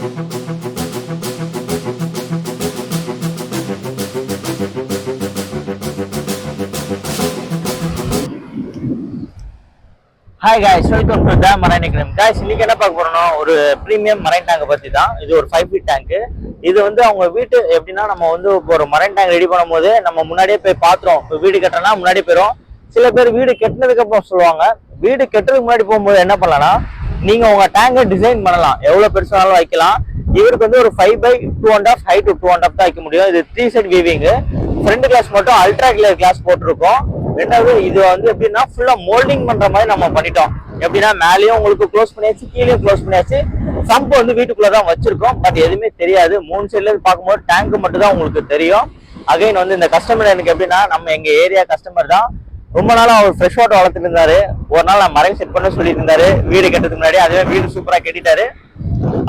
Hi guys, welcome to the Marine Aquarium. Guys, இன்னைக்கு என்ன பார்க்க போறோம்னா ஒரு பிரீமியம் மரைன் டேங்கை பத்தி தான். இது ஒரு 5 feet டேங்க். இது வந்து அவங்க வீட்டு எப்படின்னா நம்ம வந்து ஒரு மரைன் டேங்க் ரெடி பண்ணும்போது நம்ம முன்னாடியே போய் பாத்துறோம். இப்போ வீடு கட்டறனா முன்னாடி போயிரும். சில பேர் வீடு கட்டினதுக்கு அப்புறம் சொல்லுவாங்க. வீடு கட்டுறதுக்கு முன்னாடி போகும்போது என்ன பண்ணலாம்னா நீங்க உங்க டேங்கை டிசைன் பண்ணலாம். எவ்வளவு பெருசானாலும் வைக்கலாம். இவருக்கு வந்து ஒரு 5/2.5 ஹைட் டு 2.5 தான் வைக்க முடியும். இது 3 side வீவிங். ஃப்ரண்ட் கிளாஸ் மட்டும் அல்ட்ரா கிளியர் கிளாஸ் போட்டிருக்கோம். ரெண்டாவது இது வந்து எப்படின்னா ஃபுல்லா மோல்டிங் பண்ற மாதிரி நம்ம பண்ணிட்டோம். எப்படின்னா மேலேயும் உங்களுக்கு க்ளோஸ் பண்ணியாச்சு, கீழே க்ளோஸ் பண்ணியாச்சு. சம்பு வந்து வீட்டுக்குள்ளதான் வச்சிருக்கோம். பட் எதுவுமே தெரியாது. 3 சைட்ல இருந்து பார்க்கும்போது டேங்க் மட்டும் தான் உங்களுக்கு தெரியும். அகைன் வந்து இந்த கஸ்டமர் எனக்கு எப்படின்னா நம்ம எங்க ஏரியா கஸ்டமர் தான். ரொம்ப நாளா அவர் ஃப்ரெஷ் வாட்டர் வளர்த்துட்டு இருந்தாரு. ஒரு நாள் நான் மரம் செட் பண்ண சொல்லிட்டு இருந்தாரு வீடு கட்டுறதுக்கு முன்னாடி. அதுவே வீடு சூப்பரா கட்டிட்டாரு.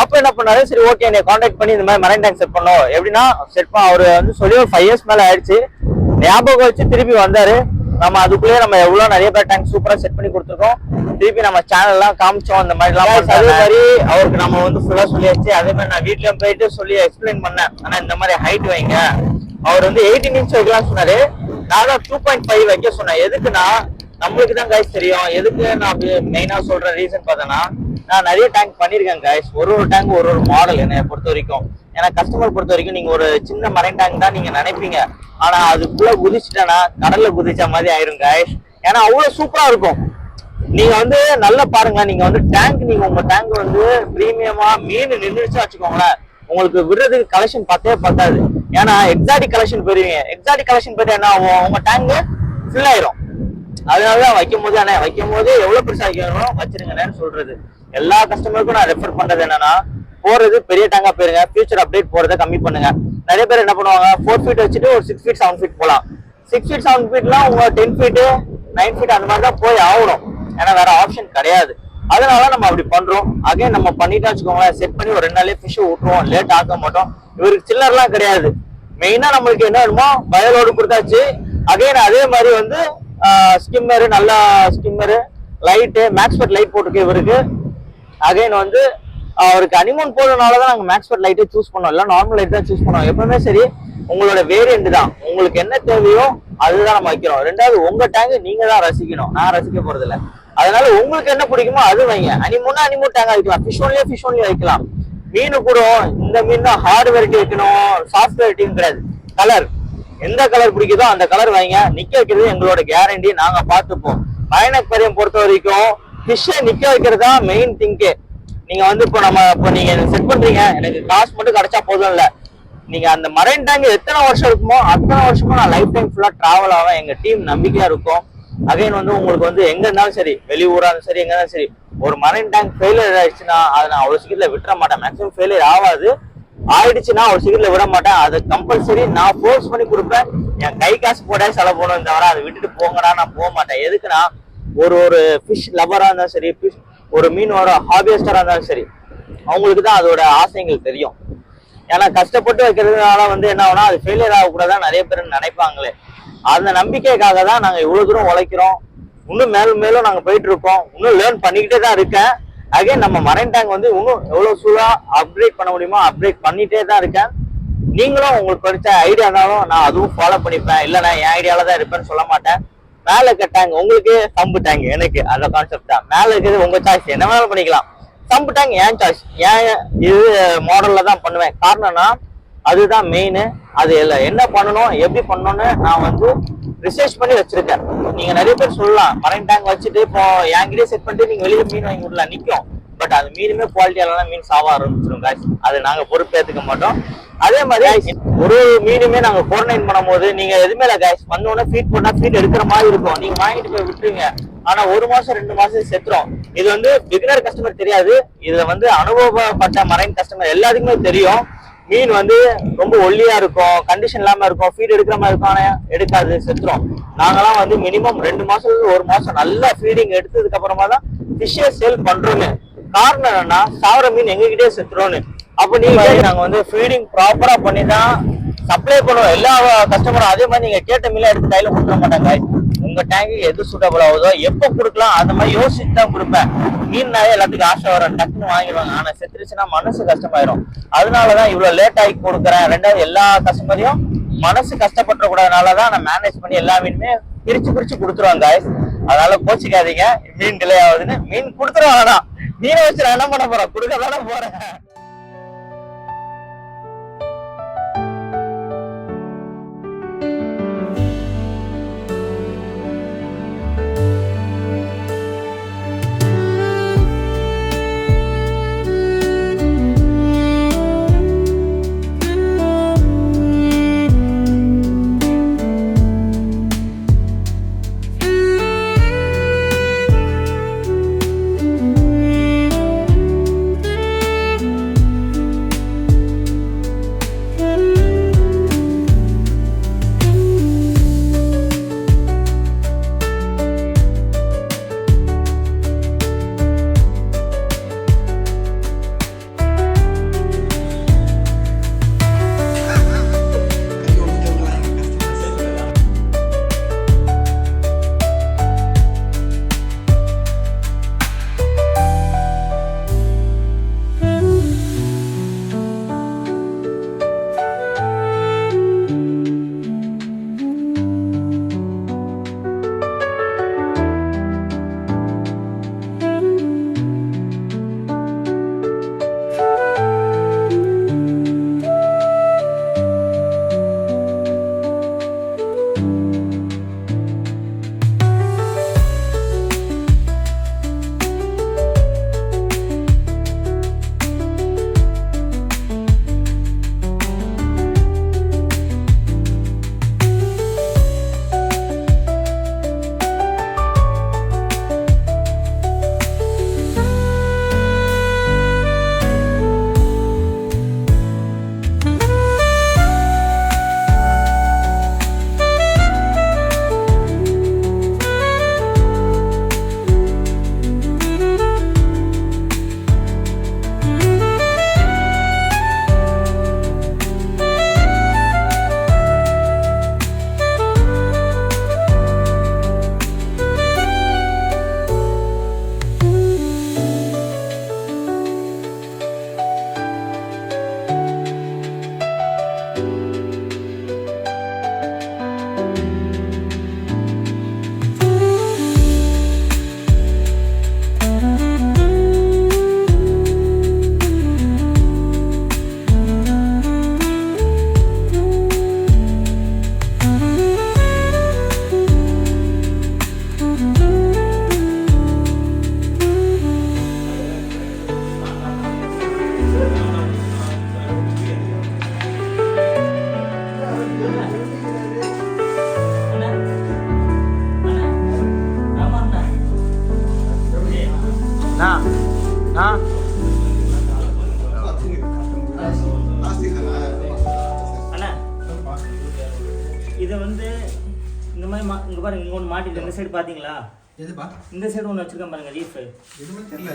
அப்ப என்ன பண்ணாரு, சரி ஓகே என்னை கான்டாக்ட் பண்ணி இந்த மாதிரி மரைன் டேங்க் செட் பண்ணோம். எப்படின்னா செட் பண்ண அவரு வந்து சொல்லி ஒரு 5 years மேல ஆயிடுச்சு. ஞாபகம் வச்சு திருப்பி வந்தாரு. நம்ம அதுக்குள்ளேயே நம்ம எவ்வளவு நிறைய பேர் டேங்க் சூப்பரா செட் பண்ணி கொடுத்துருக்கோம். திருப்பி நம்ம சேனல் எல்லாம் காமிச்சோம். அந்த மாதிரி எல்லாம் அதே மாதிரி அவருக்கு நம்ம வந்து ஃபுல்லா சொல்லியாச்சு. அதே மாதிரி நான் வீட்லயும் போயிட்டு சொல்லி எக்ஸ்பிளைன் பண்ணேன். ஆனா இந்த மாதிரி ஹைட் வைங்க. அவர் வந்து 18 inch வைக்கலாம் சொன்னாரு. நான் 2.5 வைக்க சொன்னேன். எதுக்குன்னா நம்மளுக்கு தான் கைஸ் தெரியும். எதுக்கு நான் மெயினா சொல்ற ரீசன் பார்த்தேன்னா நான் நிறைய டேங்க் பண்ணிருக்கேன் கைஸ். ஒரு டேங்க் ஒரு மாடல் என்னை பொறுத்த வரைக்கும். ஏன்னா கஸ்டமர் பொறுத்த வரைக்கும் நீங்க ஒரு சின்ன மரைன் டேங்க் தான் நீங்க நினைப்பீங்க. ஆனா அதுக்குள்ள குதிச்சுட்டேன்னா கடல்ல குதிச்ச மாதிரி ஆயிரும் கைஸ். ஏன்னா அவ்வளவு சூப்பரா இருக்கும். நீங்க வந்து நல்லா பாருங்க. நீங்க வந்து டேங்க் நீங்க உங்க டேங்க் வந்து பிரீமியமா மீன் நின்றுச்சா வச்சுக்கோங்களேன், உங்களுக்கு விடுறதுக்கு கலெக்ஷன் பத்தாது. ஏன்னா எக்ஸாட்டிக் கலெக்ஷன் போயிருவீங்க. எக்ஸாட்டிக் கலெக்ஷன் போயிட்டு என்ன ஆகும், உங்க டேங்க் ஃபில் ஆயிரும். அதனாலதான் வைக்கும் போது எவ்வளவு பெருசா வைக்கணும் வச்சிருங்கன்னு சொல்றது. எல்லா கஸ்டமருக்கும் நான் ரெஃபர் பண்றது என்னன்னா போறது பெரிய டேங்கா போயிருங்க. ஃபியூச்சர் அப்டேட் போறதை கம்மி பண்ணுங்க. நிறைய பேர் என்ன பண்ணுவாங்க 4 feet வச்சுட்டு ஒரு 6 feet 7 feet போலாம். 6 feet 7 feetலாம் உங்க 10 feet 9 feet அந்த மாதிரி தான் போய் ஆகணும். ஏன்னா வேற ஆப்ஷன் கிடையாது. அதனால நம்ம அப்படி பண்றோம். அகைன் நம்ம பண்ணிட்டா வச்சுக்கோங்களேன், செட் பண்ணி ஒரு 2 நாளே ஃபிஷ் விட்டுருவோம். லேட் ஆக்க மாட்டோம். இவருக்கு சில்லர்லாம் கிடையாது. மெயினா நம்மளுக்கு என்ன வேணுமோ வயலோடு கொடுத்தாச்சு. அகைன் அதே மாதிரி வந்து ஸ்கிம்மரு, நல்ல ஸ்கிம்மரு, லைட்டு, மேக்ஸ்பெட் லைட் போட்டுருக்கு இவருக்கு. அகைன் வந்து அவருக்கு அனிமோன் போடுறதுனாலதான் நாங்க மேக்ஸ்பெட் லைட்டே சூஸ் பண்ணோம். இல்ல நார்மல் லைட் தான் சூஸ் பண்ணோம். எப்பவுமே சரி உங்களோட வேரியன்ட் தான். உங்களுக்கு என்ன தேவையோ அதுதான் நம்ம வைக்கிறோம். ரெண்டாவது உங்க டேங்க் நீங்க தான் ரசிக்கணும். நான் ரசிக்க போறது இல்லை. அதனால உங்களுக்கு என்ன பிடிக்குமோ அது வைங்க. அனிமோன்னா அனிமோன் டேங்க் வைக்கலாம். ஃபிஷ் ஒன்லி வைக்கலாம். மீனு கூட இந்த மீன் தான் ஹார்ட் வெரைட்டி வைக்கணும், சாஃப்ட் வெரைட்டியும் கிடையாது. கலர் எந்த கலர் பிடிக்குதோ அந்த கலர் வைங்க. நிக்க வைக்கிறது எங்களோட கேரண்டி. நாங்க பார்த்துப்போம். மரைன் அக்வேரியம் பொறுத்த வரைக்கும் ஃபிஷ்ஷை நிக்க வைக்கிறது தான் மெயின் திங்கே. நீங்க வந்து இப்போ நீங்க செட் பண்றீங்க, எனக்கு காசு மட்டும் கிடைச்சா போதும் இல்ல. நீங்க அந்த மரைன் டேங்க் எத்தனை வருஷம் இருக்குமோ அத்தனை வருஷமும் நான் லைஃப் டைம் ஃபுல்லா டிராவல் ஆகும். எங்க டீம் நம்பிக்கையா இருக்கும். அகைன் வந்து உங்களுக்கு வந்து எங்க இருந்தாலும் சரி, வெளியூரா இருந்தாலும் சரி, எங்க இருந்தாலும் சரி, ஒரு மரைன் டேங்க் ஃபெயிலியர் ஆயிடுச்சுன்னா அதை நான் அவ்வளவு சீக்கிரத்துல விட்டுற மாட்டேன். மேக்ஸிமம் ஃபெயிலியர் ஆயிடுச்சுன்னா ஒரு சீக்கிரத்துல விட மாட்டேன். அதை கம்பல்சரி நான் ஃபோர்ஸ் பண்ணி கொடுப்பேன். என் கை காசு போட செலவு போகணும் தவிர அதை விட்டுட்டு போங்கடா நான் போக மாட்டேன். எதுக்குன்னா ஒரு ஃபிஷ் லவரா இருந்தாலும் சரி, ஒரு மீனோட ஹாபியஸ்டரா இருந்தாலும் சரி, அவங்களுக்கு தான் அதோட ஆசைகள் தெரியும். ஏன்னா கஷ்டப்பட்டு வைக்கிறதுனால வந்து என்ன ஆகுனா அது ஃபெயிலியர் ஆகக்கூடாதான் நிறைய பேர் நினைப்பாங்களே. அந்த நம்பிக்கைக்காக தான் நாங்க இவ்வளவு தூரம் உழைக்கிறோம். இன்னும் மேலும் நாங்க போயிட்டு இருக்கோம். இன்னும் லேர்ன் பண்ணிக்கிட்டே தான் இருக்கேன். அகைன் நம்ம மரைன் டேங்க் வந்து இன்னும் எவ்வளவு சூழலா அப்கிரேட் பண்ண முடியுமோ அப்கிரேட் பண்ணிட்டே தான் இருக்கேன். நீங்களும் உங்களுக்கு படிச்ச ஐடியா இருந்தாலும் நான் அதுவும் ஃபாலோ பண்ணிப்பேன். இல்ல நான் என் ஐடியால தான் இருப்பேன்னு சொல்ல மாட்டேன். மேல இருக்க டேங்க் உங்களுக்கு, சம்பு டேங்க் எனக்கு, அந்த கான்செப்ட் தான். மேல இருக்கிறது உங்க சாய்ஸ், என்ன வேணாலும் பண்ணிக்கலாம். சம்பு டேங்க் ஏன் சாய்ஸ், ஏன் இது மாடல்ல தான் பண்ணுவேன். காரணம்னா அதுதான் மெயின். அது என்ன பண்ணணும் எப்படி பண்ணணும்னு நான் வந்து ரிசர்ச் பண்ணி வச்சிருக்கேன். நீங்க நிறைய பேர் சொல்லலாம் மரைன் டேங்க் வச்சுட்டு இப்போ என்கிட்டயே செட் பண்ணிட்டு நீங்க வெளியே மீன் வாங்கி விடலாம், நிற்கும். பட் அது மீனுமே குவாலிட்டியால மீன் சாவ ஆரம்பிச்சிடும் காய்ஸ். அது நாங்க பொறுப்பேற்றுக்க மாட்டோம். அதே மாதிரி ஒரு மீனுமே நாங்க குவாரண்டைன் பண்ணும் போது நீங்க எதுவுமே இல்லை காய்ஸ், வந்தோடனே ஃபீட் பண்ணா ஃபீட் எடுக்கிற மாதிரி இருக்கும். நீங்க வாங்கிட்டு போய் விட்டுருங்க. ஆனா 1 மாசம் 2 மாசம் செத்துரும். இது வந்து பிகினர் கஸ்டமர் தெரியாது. இதுல வந்து அனுபவப்பட்ட மரைன் கஸ்டமர் எல்லாத்துக்குமே தெரியும். மீன் வந்து ரொம்ப ஒல்லியா இருக்கும், கண்டிஷன் இல்லாம இருக்கும், ஃபீட் எடுக்கிற மாதிரி இருக்கும். ஆனா எடுக்காது, செத்துரும். நாங்கெல்லாம் வந்து மினிமம் 2 மாசம் 1 மாசம் நல்லா ஃபீடிங் எடுத்ததுக்கு அப்புறமா தான் ஃபிஷ்ஷே சேல் பண்றோன்னு. காரணம் என்னன்னா சாவர மீன் எங்ககிட்டே செத்துரும்னு. அப்ப நீங்க நாங்க வந்து ஃபீடிங் ப்ராப்பரா பண்ணி தான் சப்ளை பண்ணுவோம் எல்லா கஸ்டமரும். அதே மாதிரி நீங்க கேட்ட மீன் எடுத்து கையில கொடுத்துட மாட்டாங்க. உங்க டேங்க்கு எது சூட்டபிள் ஆகுதோ எப்போ கொடுக்கலாம் அந்த மாதிரி யோசிச்சு தான் கொடுப்பேன். மீன்னாலே எல்லாத்துக்கும் ஆசை வரும், டக்குன்னு வாங்கிடுவாங்க. ஆனா செத்துருச்சுன்னா மனசு கஷ்டமாயிரும். அதனாலதான் இவ்வளவு லேட் ஆகி கொடுக்குறேன். ரெண்டாவது எல்லா கஸ்டமரையும் மனசு கஷ்டப்பட கூடாதனாலதான் நான் மேனேஜ் பண்ணி எல்லா மீனுமே பிரிச்சு கொடுத்துருவாங்க guys. அதனால கோச்சிக்காதீங்க மீன் டிலே ஆகுதுன்னு. மீன் கொடுத்துருவாங்க, மீனை வச்சு நான் என்ன பண்ண போறேன், கொடுக்க தானே போறேன். இதை வந்து இந்த மாதிரி இங்கே பாருங்க, இங்கே ஒன்று மாட்டிட்டு இந்த சைடு பார்த்தீங்களா? எதுப்பா? இந்த சைடு ஒன்று வச்சிருக்கேன் பாருங்க, லீஃப். எதுவுமே தெரியல.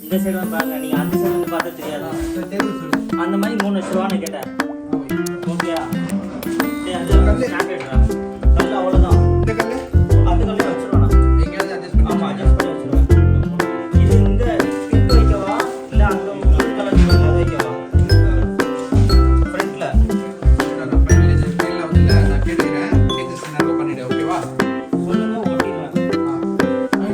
இந்த சைடு வந்து பாருங்க, நீங்கள் அந்த சைடு வந்து பார்த்தா தெரியாதா? அந்த மாதிரி 3 வச்சிருவான்னு கேட்டேன். ஓகேயா? அது ஸ்டாண்டர்டா கல் அவ்வளோதான். இந்த கல் அந்த கல்லே வச்சிருவானா? எங்கேயாவது அட்ஜஸ்ட் பண்ணி? ஆமாம், அட்ஜஸ்ட் பண்ணி வச்சிருவேன். இது இந்த பிங்க் வைக்கவா இல்லை அந்த ப்ளூ கலர் அதை வைக்கவா? ஃப்ரண்ட்டில் நான் ஃபைனல் ஃபைனல் வந்து நான் கேட்குறேன். கேட்குறது நல்லா பண்ணிடு, ஓகேவா? சொல்லுங்க, ஓட்டிடுவேன். அதே